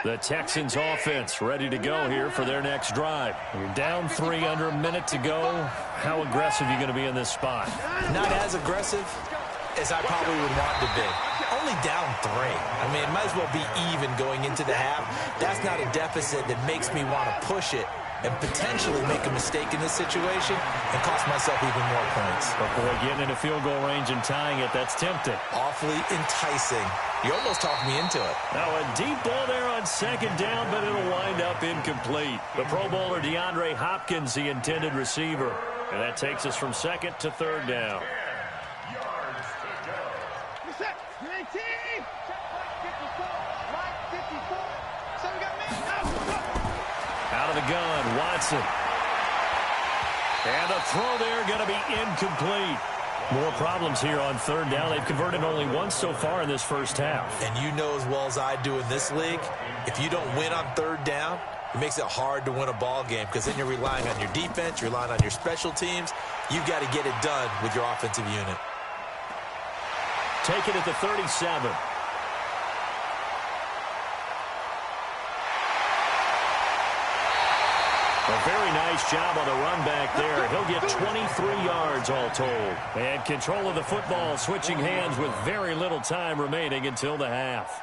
The Texans offense ready to go here for their next drive. You're down 3 under a minute to go. How aggressive are you going to be in this spot? Not as aggressive as I probably would want to be. Only down 3. I mean, it might as well be even going into the half. That's not a deficit that makes me want to push it and potentially make a mistake in this situation and cost myself even more points. But boy, getting into field goal range and tying it, that's tempting. Awfully enticing. You almost talked me into it. Now a deep ball there on second down, but it'll wind up incomplete. The Pro Bowler DeAndre Hopkins, the intended receiver. And that takes us from second to third down. Out of the gun, Watson. And the throw there going to be incomplete. More problems here on third down. They've converted only once so far in this first half. And you know as well as I do in this league, if you don't win on third down, it makes it hard to win a ball game because then you're relying on your defense, you're relying on your special teams. You've got to get it done with your offensive unit. Take it at the 37. A very nice job on the run back there. He'll get 23 yards all told. And control of the football, switching hands with very little time remaining until the half.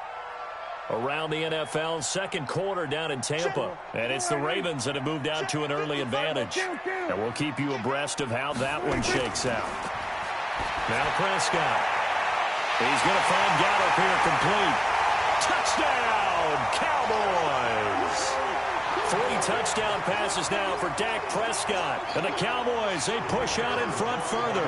Around the NFL, second quarter down in Tampa. And it's the Ravens that have moved out to an early advantage. And we'll keep you abreast of how that one shakes out. Now Prescott. He's going to find Gallup here complete. Touchdown, Cowboys! 3 touchdown passes now for Dak Prescott. And the Cowboys, they push out in front further.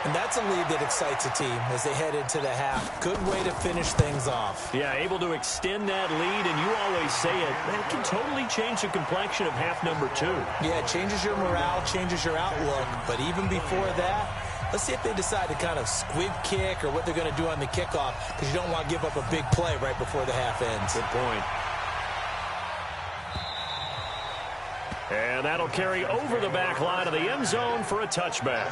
And that's a lead that excites a team as they head into the half. Good way to finish things off. Yeah, able to extend that lead, and you always say it, that can totally change the complexion of half number 2. Yeah, it changes your morale, changes your outlook. But even before that, let's see if they decide to kind of squib kick or what they're going to do on the kickoff, because you don't want to give up a big play right before the half ends. Good point. And that'll carry over the back line of the end zone for a touchback.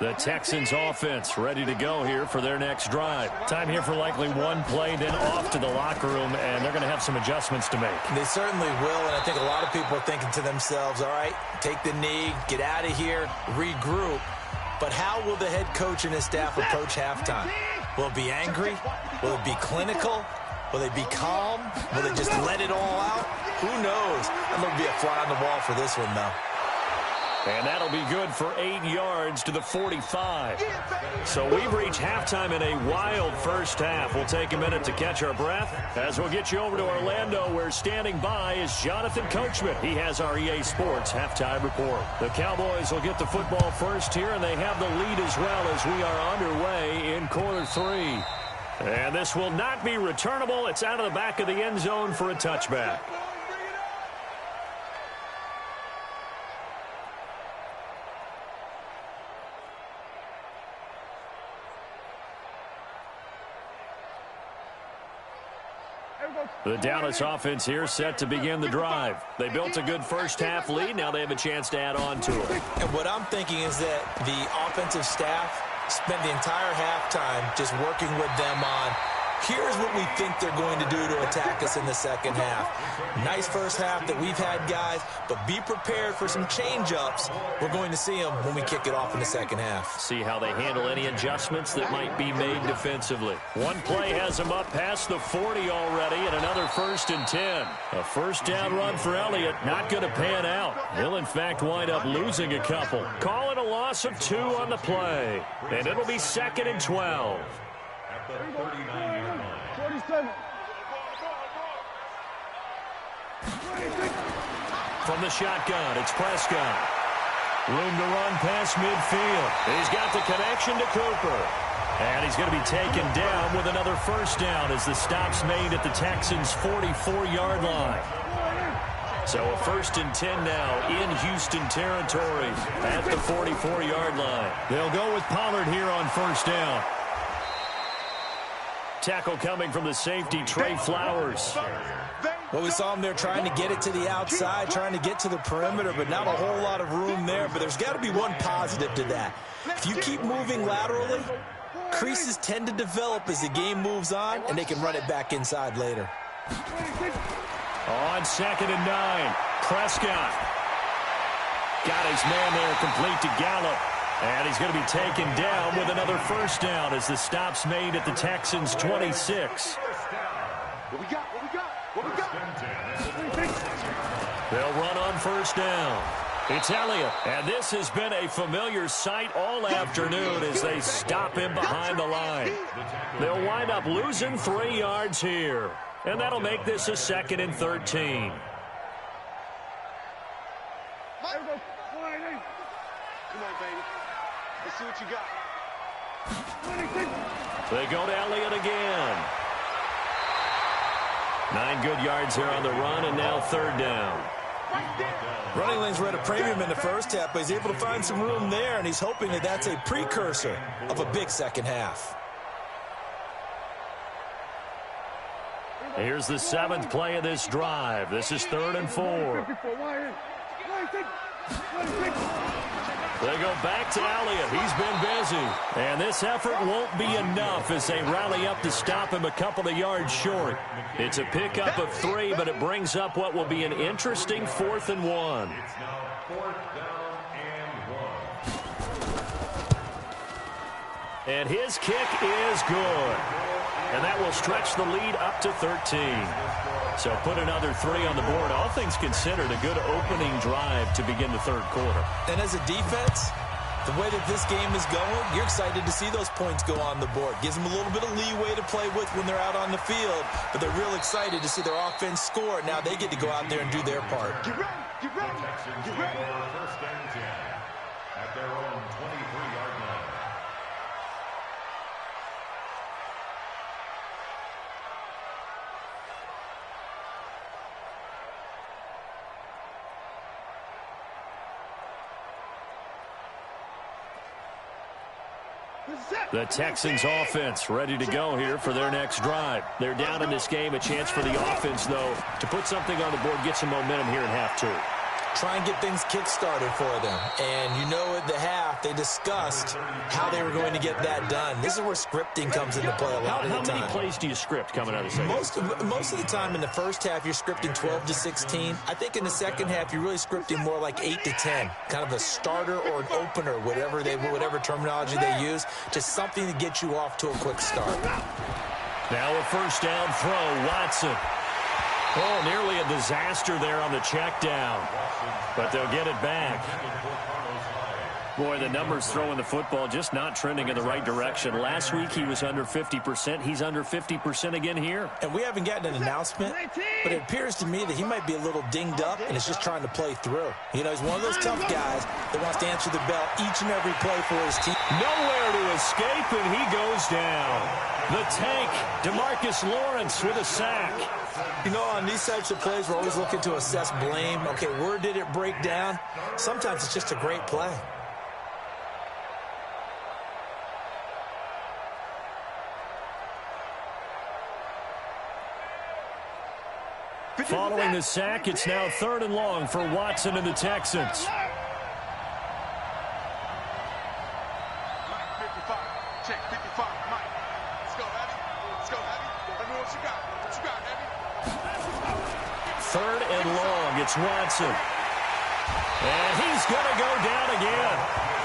The Texans offense ready to go here for their next drive. Time here for likely one play, then off to the locker room, and they're going to have some adjustments to make. They certainly will, and I think a lot of people are thinking to themselves, all right, take the knee, get out of here, regroup. But how will the head coach and his staff approach halftime? Will it be angry? Will it be clinical? Will they be calm? Will they just let it all out? Who knows? I'm going to be a fly on the wall for this one, though. And that'll be good for 8 yards to the 45. So we've reached halftime in a wild first half. We'll take a minute to catch our breath as we'll get you over to Orlando, where standing by is Jonathan Coachman. He has our EA Sports halftime report. The Cowboys will get the football first here, and they have the lead as well as we are underway in quarter 3. And this will not be returnable. It's out of the back of the end zone for a touchback. The Dallas offense here set to begin the drive. They built a good first half lead. Now they have a chance to add on to it. And what I'm thinking is that the offensive staff spent the entire halftime just working with them on, here's what we think they're going to do to attack us in the second half. Nice first half that we've had, guys, but be prepared for some change-ups. We're going to see them when we kick it off in the second half. See how they handle any adjustments that might be made defensively. One play has them up past the 40 already, and another 1st and 10. A first down run for Elliott, not going to pan out. He'll, in fact, wind up losing a couple. Call it a loss of 2 on the play, and it'll be 2nd and 12. 47. From the shotgun, it's Prescott. Room to run past midfield. He's got the connection to Cooper. And he's going to be taken down with another first down as the stop's made at the Texans' 44-yard line. So a 1st and 10 now in Houston territory at the 44-yard line. They'll go with Pollard here on first down. Tackle coming from the safety, Trey Flowers. Well, we saw him there trying to get it to the outside, trying to get to the perimeter, but not a whole lot of room there. But there's got to be one positive to that. If you keep moving laterally, creases tend to develop as the game moves on, and they can run it back inside later. On 2nd and 9, Prescott. Got his man there complete to Gallup. And he's going to be taken down with another first down as the stop's made at the Texans' 26. What we got? What we got? What we got? They'll run on first down. It's Elliott. And this has been a familiar sight all afternoon as they stop him behind the line. They'll wind up losing 3 yards here. And that'll make this a 2nd and 13. Come on, baby. Let's see what you got. They go to Elliott again. 9 good yards there on the run, and now 3rd down. Running lanes were at a premium in the first half, but he's able to find some room there, and he's hoping that that's a precursor of a big second half. Here's the 7th play of this drive. This is 3rd and 4. They go back to Elliott. He's been busy. And this effort won't be enough as they rally up to stop him a couple of yards short. It's a pickup of 3, but it brings up what will be an interesting 4th and 1. It's now 4th down and 1. And his kick is good. And that will stretch the lead up to 13. So put another 3 on the board. All things considered, a good opening drive to begin the 3rd quarter. And as a defense, the way that this game is going, you're excited to see those points go on the board. Gives them a little bit of leeway to play with when they're out on the field, but they're real excited to see their offense score. Now they get to go out there and do their part. Get ready. Get ready. Get ready. 1st and 10 at their own 23-yard line. The Texans offense ready to go here for their next drive. They're down in this game. A chance for the offense, though, to put something on the board, get some momentum here in half 2. Try and get things kick-started for them. And you know at the half, they discussed how they were going to get that done. This is where scripting comes into play a lot of the time. How many plays do you script coming out of second? Most of the time in the first half, you're scripting 12 to 16. I think in the second half, you're really scripting more like 8 to 10. Kind of a starter or an opener, whatever terminology they use. Just something to get you off to a quick start. Now a first down throw, Watson. Oh, nearly a disaster there on the check down. But they'll get it back. Boy, the numbers throwing the football just not trending in the right direction. Last week he was under 50%. He's under 50% again here. And we haven't gotten an announcement, but it appears to me that he might be a little dinged up and is just trying to play through. You know, he's one of those tough guys that wants to answer the bell each and every play for his team. Nowhere to escape, and he goes down. The tank, DeMarcus Lawrence with a sack. You know, on these types of plays, we're always looking to assess blame. Okay, where did it break down? Sometimes it's just a great play. Following the sack, it's now 3rd and long for Watson and the Texans. Mike 55. Check 55. Mike. Let's go, Heavy. Let's go, Heavy. Let me know what you got. What you got, Heavy? 3rd and long. It's Watson. And he's going to go down again.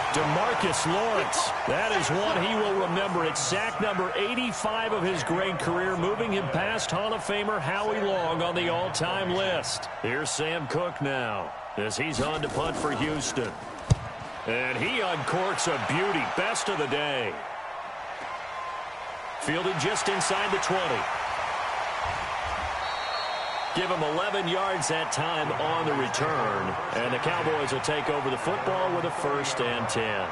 DeMarcus Lawrence. That is one he will remember. It's sack number 85 of his great career, moving him past Hall of Famer Howie Long on the all-time list. Here's Sam Cook now as he's on to punt for Houston. And he uncorks a beauty. Best of the day. Fielded just inside the 20. Give him 11 yards that time on the return. And the Cowboys will take over the football with a 1st and 10.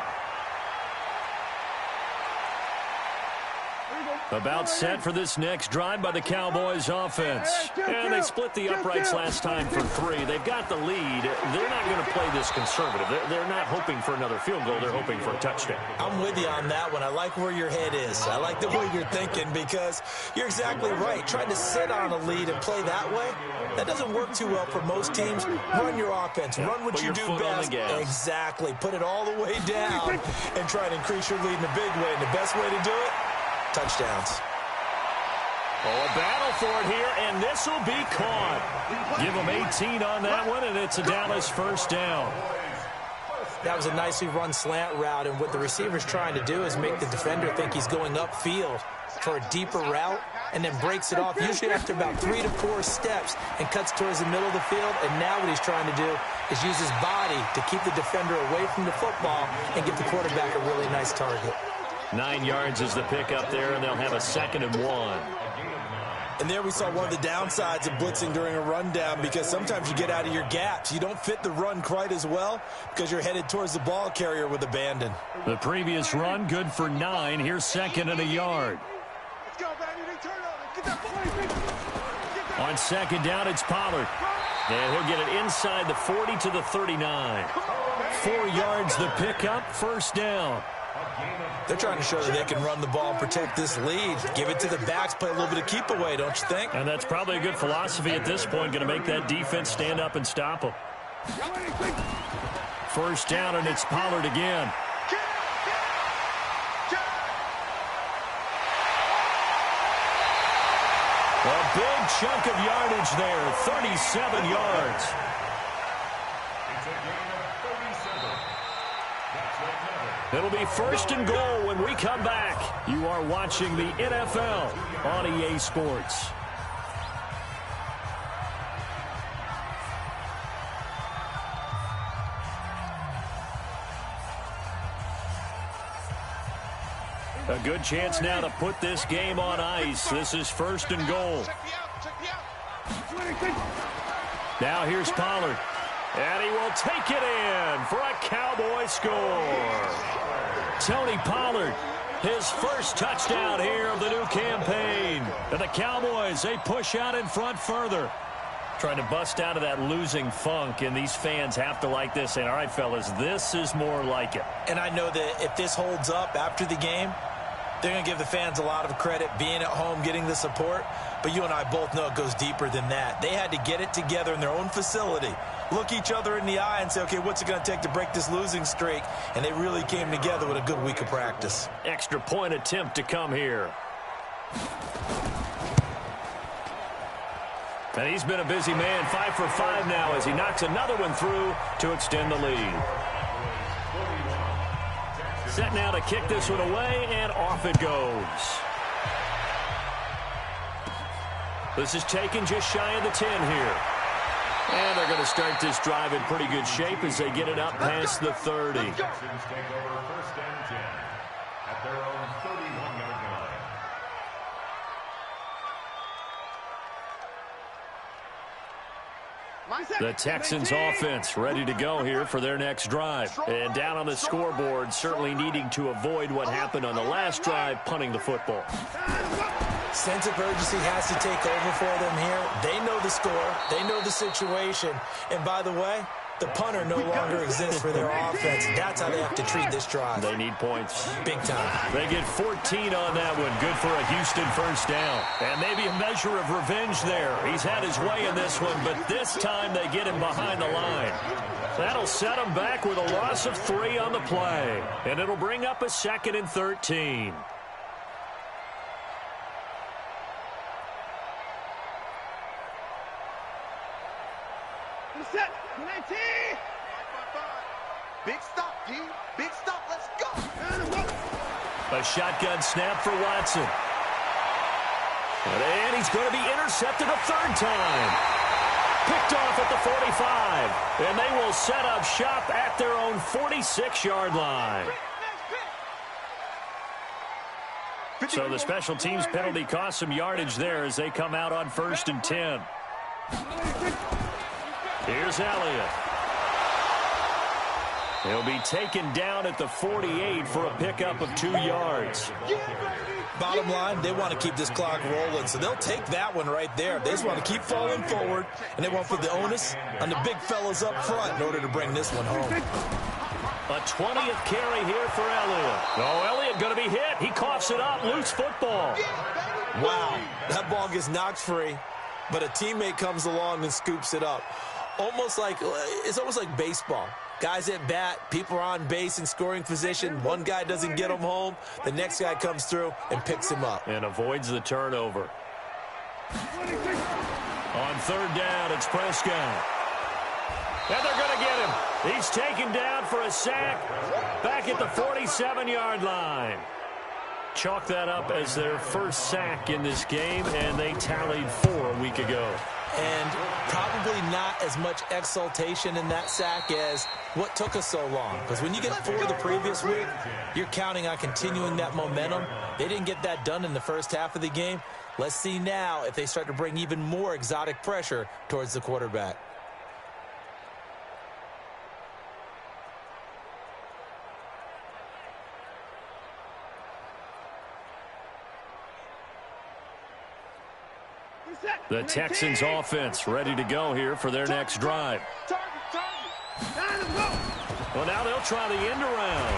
About set for this next drive by the Cowboys offense. And they split the uprights last time for 3. They've got the lead. They're not going to play this conservative. They're not hoping for another field goal. They're hoping for a touchdown. I'm with you on that one. I like where your head is. I like the way you're thinking because you're exactly right. Trying to sit on a lead and play that way, that doesn't work too well for most teams. Run your offense. Run what you do best. Exactly. Put it all the way down and try to increase your lead in a big way. And the best way to do it, touchdowns. Oh, a battle for it here, and this will be caught. Give them 18 on that one, and it's a Dallas first down. That was a nicely run slant route, and what the receiver's trying to do is make the defender think he's going upfield for a deeper route, and then breaks it off, usually after about 3 to 4 steps, and cuts towards the middle of the field. And now what he's trying to do is use his body to keep the defender away from the football and give the quarterback a really nice target. 9 yards is the pickup there, and they'll have a 2nd and 1. And there we saw one of the downsides of blitzing during a rundown, because sometimes you get out of your gaps. You don't fit the run quite as well because you're headed towards the ball carrier with abandon. The previous run good for 9. Here's 2nd and a yard. Let's go, baby. Turn over. Get that ball. On 2nd down, it's Pollard. And he'll get it inside the 40 to the 39. 4 yards the pickup, first down. They're trying to show that they can run the ball and protect this lead. Give it to the backs, play a little bit of keep away, don't you think? And that's probably a good philosophy at this point, going to make that defense stand up and stop them. First down, and it's Pollard again. A big chunk of yardage there, 37 yards. It'll be 1st and goal when we come back. You are watching the NFL on EA Sports. A good chance now to put this game on ice. This is 1st and goal. Now here's Pollard. And he will take it in for a Cowboy score. Tony Pollard, his first touchdown here of the new campaign. And the Cowboys, they push out in front further. Trying to bust out of that losing funk, and these fans have to like this. And all right, fellas, this is more like it. And I know that if this holds up after the game, they're going to give the fans a lot of credit, being at home, getting the support. But you and I both know it goes deeper than that. They had to get it together in their own facility, look each other in the eye and say, okay, what's it going to take to break this losing streak? And they really came together with a good week of practice. Extra point attempt to come here. And he's been a busy man, 5 for 5 now as he knocks another one through to extend the lead. Set now to kick this one away, and off it goes. This is taken just shy of the 10 here. And they're going to start this drive in pretty good shape as they get it up past the 30. Texans take over 1st and 10 at their own 31-yard line. The Texans offense ready to go here for their next drive. And down on the scoreboard, certainly needing to avoid what happened on the last drive, punting the football. Sense of urgency has to take over for them here. They know the score. They know the situation. And by the way, the punter no longer exists for their offense. That's how they have to treat this drive. They need points. Big time. They get 14 on that one. Good for a Houston first down. And maybe a measure of revenge there. He's had his way in this one, but this time they get him behind the line. That'll set him back with a loss of 3 on the play. And it'll bring up a 2nd and 13. Set. 19. Big stop, D. Big stop. Let's go. A shotgun snap for Watson. And he's going to be intercepted a 3rd time. Picked off at the 45. And they will set up shop at their own 46-yard line. So the special teams penalty cost some yardage there as they come out on 1st and 10. Here's Elliott. He'll be taken down at the 48 for a pickup of 2 yards. Bottom line, they want to keep this clock rolling, so they'll take that one right there. They just want to keep falling forward, and they want to put the onus on the big fellas up front in order to bring this one home. A 20th carry here for Elliott. Oh, Elliott going to be hit. He coughs it up. Loose football. Wow, that ball gets knocked free, but a teammate comes along and scoops it up. It's almost like baseball. Guys at bat, people are on base in scoring position. One guy doesn't get him home. The next guy comes through and picks him up. And avoids the turnover. On third down, it's Prescott. And they're going to get him. He's taken down for a sack back at the 47-yard line. Chalk that up as their first sack in this game, and they tallied 4 a week ago. And probably not as much exultation in that sack as what took us so long. Because when you get 4 the previous week, you're counting on continuing that momentum. They didn't get that done in the first half of the game. Let's see now if they start to bring even more exotic pressure towards the quarterback. The Texans offense ready to go here for their next drive. Well, now they'll try the end around.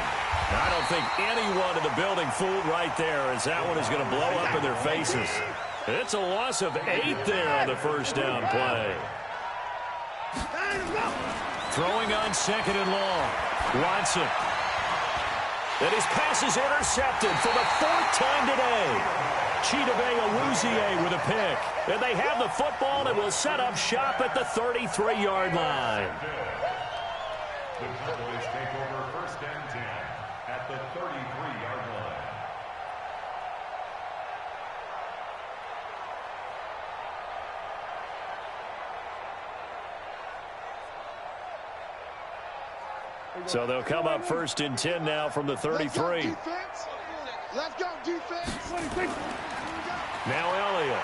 I don't think anyone in the building fooled right there, as that one is going to blow up in their faces. It's a loss of 8 there on the first down play. Throwing on 2nd and long. Watson. And his pass is intercepted for the 4th time today. Chidobe with a pick. And they have the football and will set up shop at the 33-yard line. The Cowboys take over 1st and 10 at the 33-yard line. So they'll come up 1st and 10 now from the 33. Let's go, defense. Now Elliott.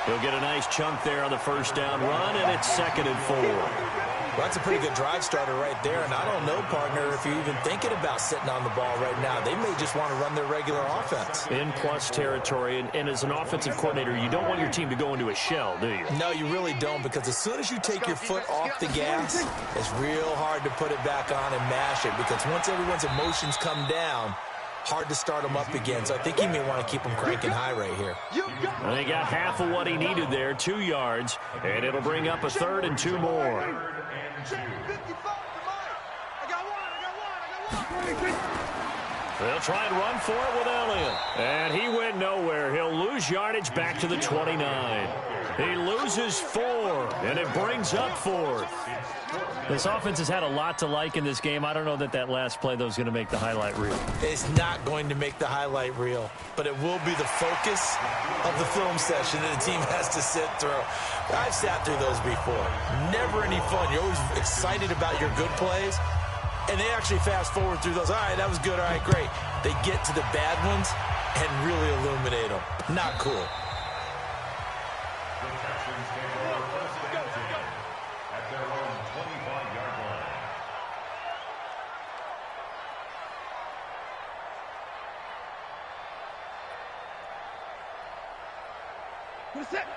He'll get a nice chunk there on the first down run, and it's 2nd and 4. Well, that's a pretty good drive starter right there, and I don't know, partner, if you're even thinking about sitting on the ball right now. They may just want to run their regular offense. In plus territory, and as an offensive coordinator, you don't want your team to go into a shell, do you? No, you really don't, because as soon as you take your foot off the gas, it's real hard to put it back on and mash it, because once everyone's emotions come down, hard to start them up again. So I think he may want to keep them cranking high right here. And he got half of what he needed there, 2 yards, and it'll bring up a 3rd and 2 more. They'll try and run for it with Elliott. And he went nowhere. He'll lose yardage back to the 29. He loses 4, and it brings up 4th. This offense has had a lot to like in this game. I don't know that last play, though, is going to make the highlight reel. It's not going to make the highlight reel, but it will be the focus of the film session that the team has to sit through. I've sat through those before. Never any fun. You're always excited about your good plays, and they actually fast forward through those. All right, that was good. All right, great. They get to the bad ones and really illuminate them. Not cool. The Texans take over 1st and 10 at their own 25-yard line.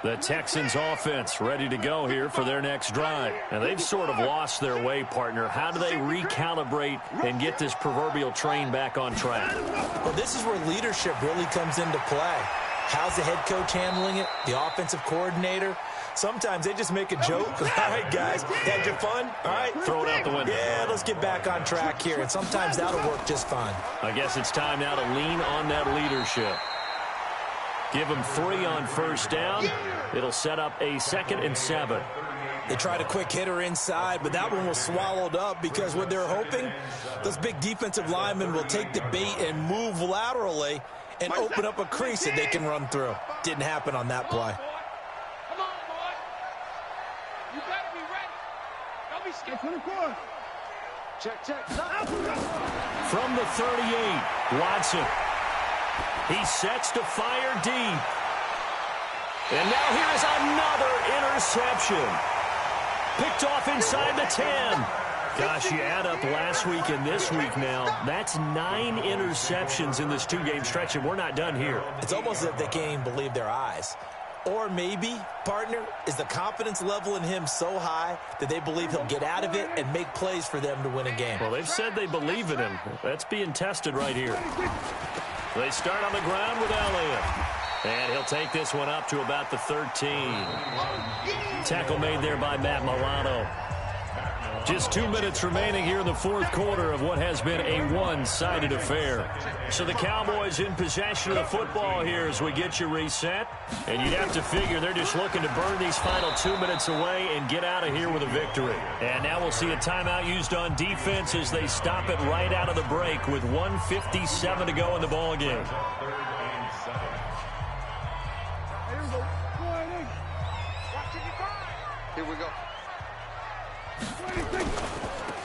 The Texans offense ready to go here for their next drive. And they've sort of lost their way, partner. How do they recalibrate and get this proverbial train back on track? Well, this is where leadership really comes into play. How's the head coach handling it? The offensive coordinator? Sometimes they just make a joke. All right, guys, had your fun? All right. Throw it out the window. Yeah, let's get back on track here. And sometimes that'll work just fine. I guess it's time now to lean on that leadership. Give them 3 on first down. It'll set up a 2nd and 7. They tried a quick hitter inside, but that one was swallowed up because what they're hoping, those big defensive linemen will take the bait and move laterally and open up a crease that they can run through. Didn't happen on that play. Come on, boy. You better be ready. Don't be scared. Check. From the 38, Watson. He sets to fire deep. And now here is another interception. Picked off inside the 10. Gosh, you add up last week and this week now, that's 9 interceptions in this 2-game stretch, and we're not done here. It's almost as if they can't even believe their eyes. Or maybe, partner, is the confidence level in him so high that they believe he'll get out of it and make plays for them to win a game. Well, they've said they believe in him. That's being tested right here. They start on the ground with Elliott. And he'll take this one up to about the 13. Tackle made there by Matt Milano. Just 2 minutes remaining here in the fourth quarter of what has been a one-sided affair. So the Cowboys in possession of the football here as we get you reset. And you'd have to figure they're just looking to burn these final 2 minutes away and get out of here with a victory. And now we'll see a timeout used on defense as they stop it right out of the break with 1:57 to go in the ballgame. Here we go.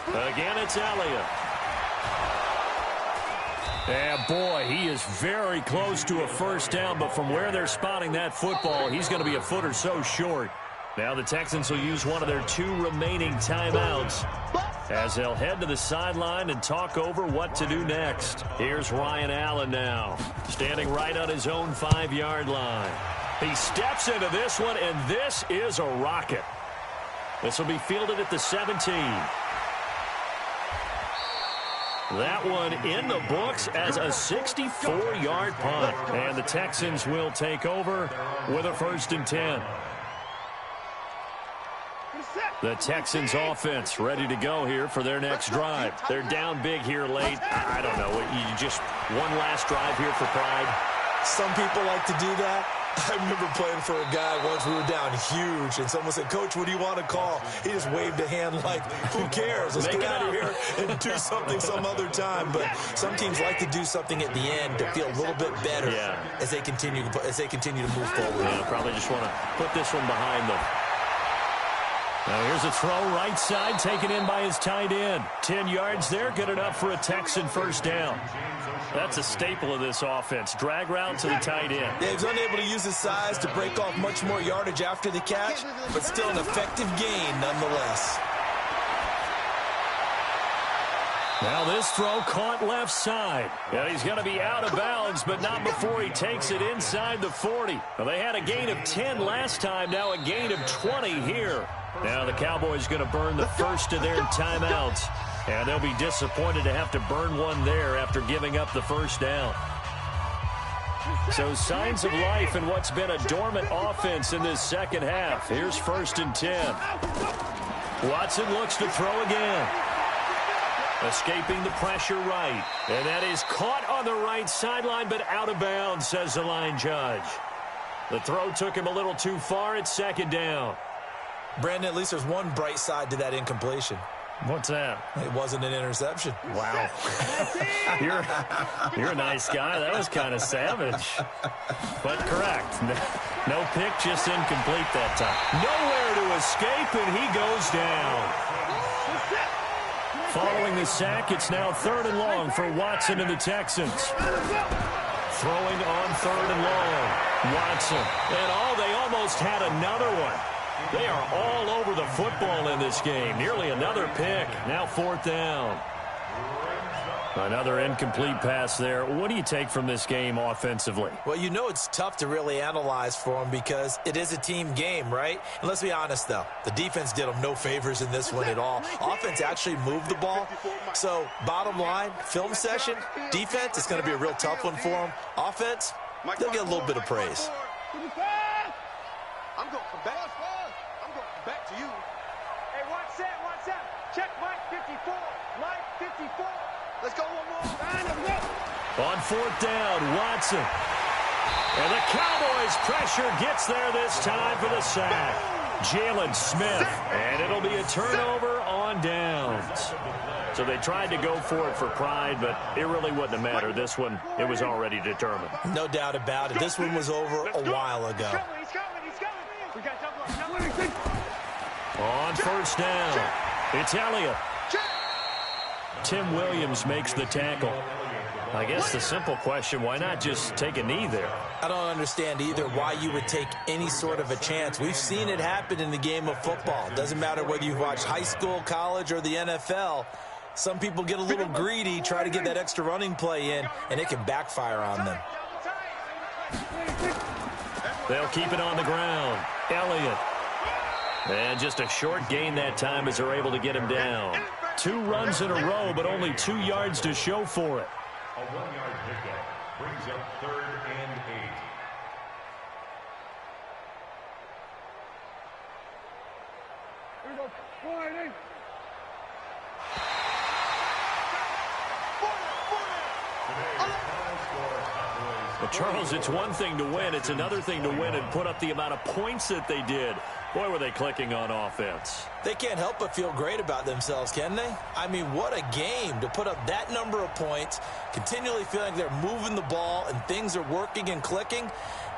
Again, it's Elliott. And boy, he is very close to a first down, but from where they're spotting that football, he's going to be a foot or so short. Now the Texans will use one of their 2 remaining timeouts as they'll head to the sideline and talk over what to do next. Here's Ryan Allen now, standing right on his own 5-yard line. He steps into this one, and this is a rocket. This will be fielded at the 17. That one in the books as a 64-yard punt. And the Texans will take over with a 1st and 10. The Texans offense ready to go here for their next drive. They're down big here late. I don't know. You just one last drive here for pride. Some people like to do that. I remember playing for a guy once. We were down huge, and someone said, "Coach, what do you want to call?" He just waved a hand like, who cares? Let's get out of here and do something some other time. But some teams like to do something at the end to feel a little bit better as they continue to move forward. Yeah, probably just want to put this one behind them. Now here's a throw right side taken in by his tight end. 10 yards there, good enough for a Texan first down. That's a staple of this offense. Drag route to the tight end. Yeah, he's unable to use his size to break off much more yardage after the catch, but still an effective gain nonetheless. Now this throw caught left side. Yeah, he's going to be out of bounds, but not before he takes it inside the 40. Well, they had a gain of 10 last time, now a gain of 20 here. Now the Cowboys going to burn the first of their timeouts. And they'll be disappointed to have to burn one there after giving up the first down. So signs of life in what's been a dormant offense in this second half. Here's 1st and 10. Watson looks to throw again. Escaping the pressure right. And that is caught on the right sideline, but out of bounds, says the line judge. The throw took him a little too far. It's 2nd down. Brandon, at least there's one bright side to that incompletion. What's that? It wasn't an interception. Wow. You're a nice guy. That was kind of savage. But correct. No pick, just incomplete that time. Nowhere to escape, and he goes down. Following the sack, it's now 3rd and long for Watson and the Texans. Throwing on 3rd and long. Watson. And they almost had another one. They are all over the football in this game. Nearly another pick. Now 4th down. Another incomplete pass there. What do you take from this game offensively? Well, you know it's tough to really analyze for them because it is a team game, right? And let's be honest, though. The defense did them no favors in this one at all. Offense actually moved the ball. So, bottom line, film session, defense, it's going to be a real tough one for them. Offense, they'll get a little bit of praise. I'm going back to you. Hey, watch that. Check Mike 54. Mike 54. Let's go one more. On 4th down, Watson. And the Cowboys' pressure gets there this time for the sack. Jalen Smith. And it'll be a turnover on downs. So they tried to go for it for pride, but it really wouldn't have mattered. This one, it was already determined. No doubt about it. This one was over a while ago. He's coming. We got double. On 1st down, it's Elliott. Tim Williams makes the tackle. I guess the simple question, why not just take a knee there? I don't understand either why you would take any sort of a chance. We've seen it happen in the game of football. Doesn't matter whether you've watched high school, college, or the NFL. Some people get a little greedy, try to get that extra running play in, and it can backfire on them. They'll keep it on the ground. Elliott. And just a short gain that time as they're able to get him down. 2 runs in a row, but only 2 yards to show for it. A 1-yard pickup brings up 3rd and 8. Here we go. 40. Well, Charles, it's one thing to win. It's another thing to win and put up the amount of points that they did. Boy, were they clicking on offense. They can't help but feel great about themselves, can they? I mean, what a game to put up that number of points, continually feeling they're moving the ball and things are working and clicking.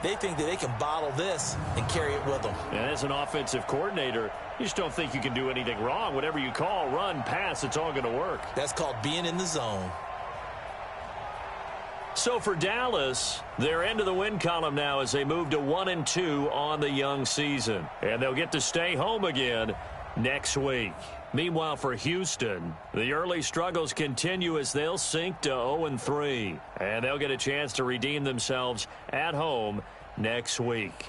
They think that they can bottle this and carry it with them. And as an offensive coordinator, you just don't think you can do anything wrong. Whatever you call, run, pass, it's all going to work. That's called being in the zone. So for Dallas, they're into the win column now as they move to 1-2 on the young season. And they'll get to stay home again next week. Meanwhile, for Houston, the early struggles continue as they'll sink to 0-3. And they'll get a chance to redeem themselves at home next week.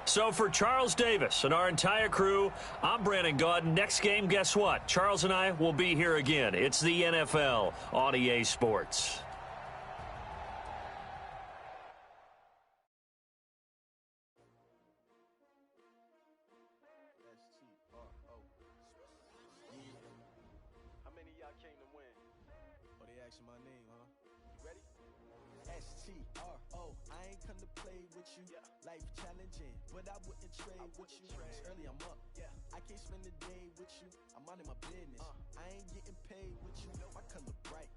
So for Charles Davis and our entire crew, I'm Brandon Gaudin. Next game, guess what? Charles and I will be here again. It's the NFL on EA Sports. How many of y'all came to win? Oh, they asking my name, huh? You ready? S-T-R-O, I ain't come to play with you. Life challenging, but I wouldn't trade with you. It's early, I'm up. I can't spend the day with you. I'm minding my business. I ain't getting paid with you. My color bright.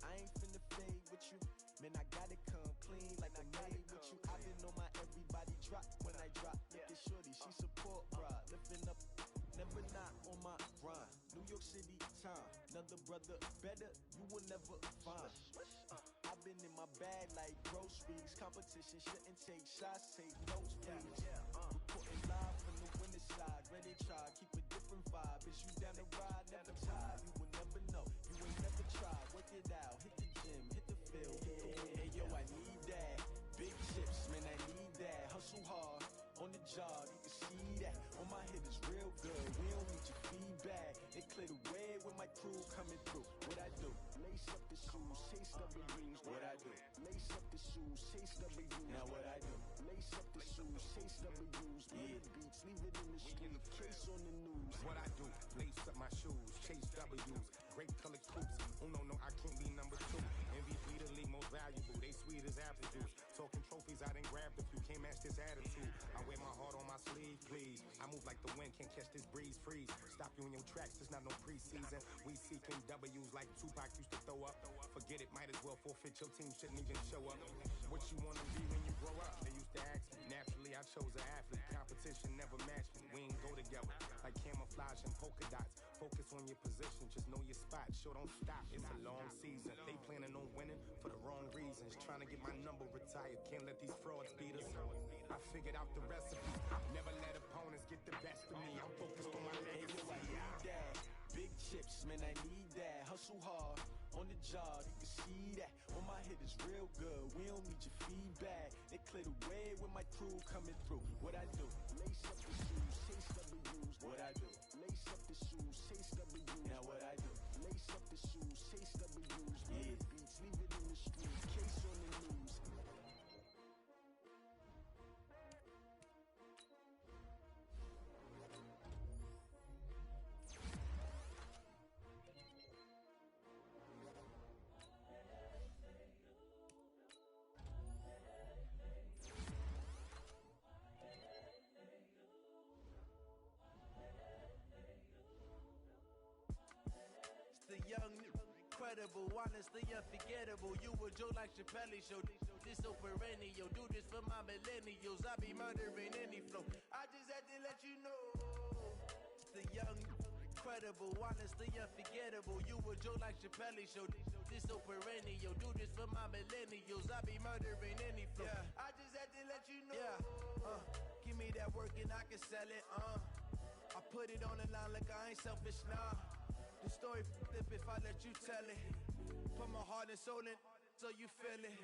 I ain't finna fade with you. Man, I gotta come clean like I made with you. I've been on my everybody drop when I drop. Look at shorty, she support, bruh. Lifting up, never not on my grind. New York City time. Another brother better, you will never find. I've been in my bag like groceries. Competition shouldn't take shots, take notes, please. Reporting live from the winning side. Ready try, keep a different vibe. Is you down the ride, never tired. You will never know, you ain't never tried. Work it out, hit the gym, hit the field. Hey yo, I need that. Big chips, man, I need that. Hustle hard, on the job, you can see that. On my head is real good, we don't need your feedback. It clear the way when my crew coming through. What I do? Lace up the shoes, chase W's. What I do? Lace up the shoes, chase W's. Now what I do? Lace up the shoes, chase W's. Murder beats, leave it in the street. Case on the news. What I do? Lace up my shoes, chase W's. Great color coops. Oh no, I can't be number 2. MVP the league most valuable. They sweet as apple juice. Talking trophies, I done grabbed a few. Can't match this attitude. I wear my heart on my sleeve, please. I move like the wind, can't catch this breeze. Freeze. Stop you in your tracks. There's not no preseason. We seeking W's like Tupac used to throw up. Forget it, might as well forfeit. Your team shouldn't even show up. What you wanna be when you grow up? They used to ask me. Naturally, I chose an athlete. Competition never matched me. We ain't go together like camouflage and polka dots. Focus on your position, just know your spot. Sure, don't stop. It's a long season. They planning on winning for the wrong reasons. Trying to get my number retired. Can't let these frauds beat us. I figured out the recipe. Never let opponents get the best of me. I'm focused on my legacy. I need that. Big chips, man, I need that. Hustle hard, on the job, you can see that. On my head is real good, we don't need your feedback. They clear the way when my crew coming through. What I do? Lace up the shoes, chase W's. What I do? Lace up the shoes, chase W's. Now what I do? Lace up the shoes, chase W's. Murder beats, leave it in the street. Case on the news. The young, incredible, honestly unforgettable. You a Joe like Chappelle show. This so perennial. Do this for my millennials. I be murdering any flow. I just had to let you know. The young, incredible, honestly unforgettable. You a Joe like Chappelle show. This so perennial, do this for my millennials. I be murdering any flow. Yeah. I just had to let you know. Yeah. Give me that work and I can sell it. I put it on the line like I ain't selfish, nah. The story flip if I let you tell it. Put my heart and soul in so you feel it.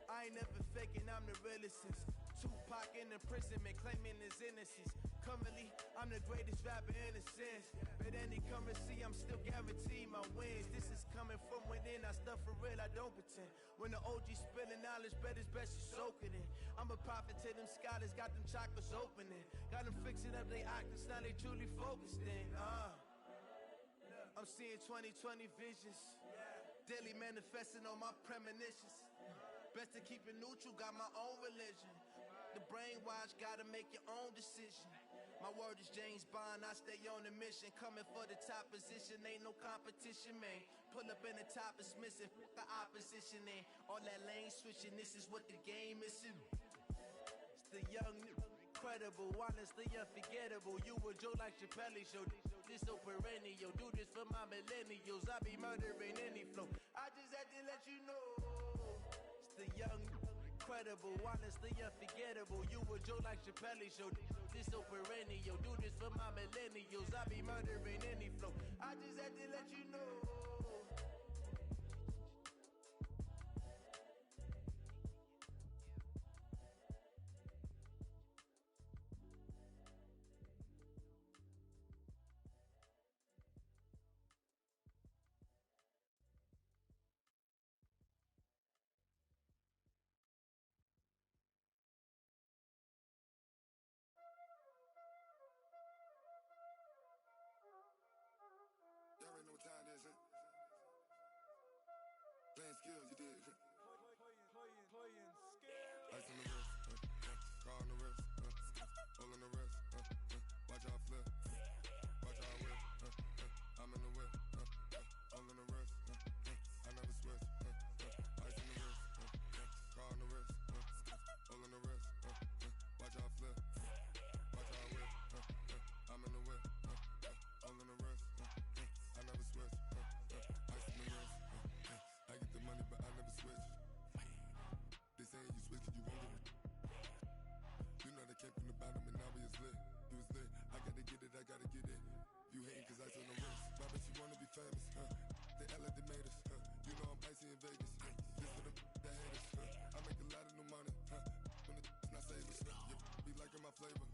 I ain't never faking, I'm the realest since Tupac in imprisonment, claiming his innocence. Currently, I'm the greatest rapper in a sense. But any currency, I'm still guaranteed my wins. This is coming from within, I stuff for real, I don't pretend. When the OG spilling knowledge, bet it's best you soak it in. I'm a prophet to them scholars, got them chakras opening. Got them fixing up they octaves, now they truly focused in. I'm seeing 2020 visions. Daily manifesting on my premonitions. Best to keep it neutral, got my own religion. The brainwash, gotta make your own decision. My word is James Bond, I stay on the mission. Coming for the top position, ain't no competition, man. Pull up in the top is missing, the opposition ain't. All that lane switching, this is what the game is. It's the young, incredible, honestly unforgettable. You a Joe like Chappelle show. This so perennial, do this for my millennials. I be murdering any flow. I just had to let you know. It's the young, incredible, honestly unforgettable. You a Joe like Chappelle show. This so perennial, do this for my millennials. I be murdering any flow. I just had to let you know. Playing skills, you did. Playing skills. Ice on the wrist, car on the wrist, hole on the wrist, watch out flip, watch out whip, I'm in the whip, hole on the wrist, I never switch, ice on the wrist, car on the wrist, hole on the wrist, watch out flip, watch out whip, I'm in the whip, hole on the wrist, I never switch, ice on the wrist, I get the money but I never switch. They saying you switch 'cause you won't get it. You know they came from the bottom and now we is lit. You was lit, I gotta get it, I gotta get it. You hating 'cause ice on the wrist. Why bet you wanna be famous, They act like they made us, You know I'm icy in Vegas, This for the that hate us, I make a lot of new money, When the not savers, You be liking my flavor,